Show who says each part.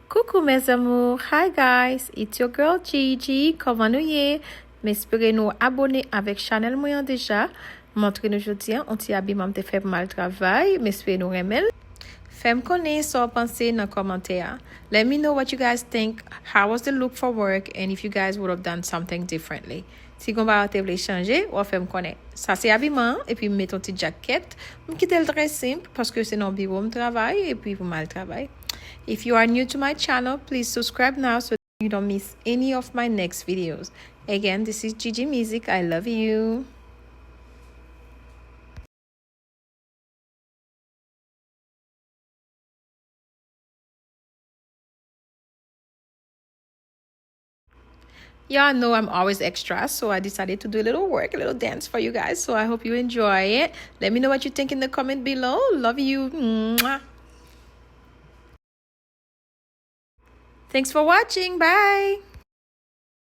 Speaker 1: Coucou mes amours, hi guys, it's your girl Gigi, comment nous y? M'espérez nous abonner avec channel moyen déjà. Montrez nous aujourd'hui, on t'y habille, m'en te fait mal travail, m'espérez nous remel. Fais-moi connaître ce que vous pensez dans les commentaires. Let me know what you guys think. How was the look for work? And if you guys would have done something differently. Si vous voulez changer, ou faites-moi connaître. Ça c'est habillement et puis mettons une petite jaquette. Je quitte le très simple parce que c'est dans le bureau de travail et puis pour mal travail. If you are new to my channel, please subscribe now so you don't miss any of my next videos. Again, this is Gigi Mizik. I love you. Y'all know I'm always extra, so I decided to do a little work, a little dance for you guys. So I hope you enjoy it. Let me know what you think in the comment below. Love you. Mwah. Thanks for watching. Bye.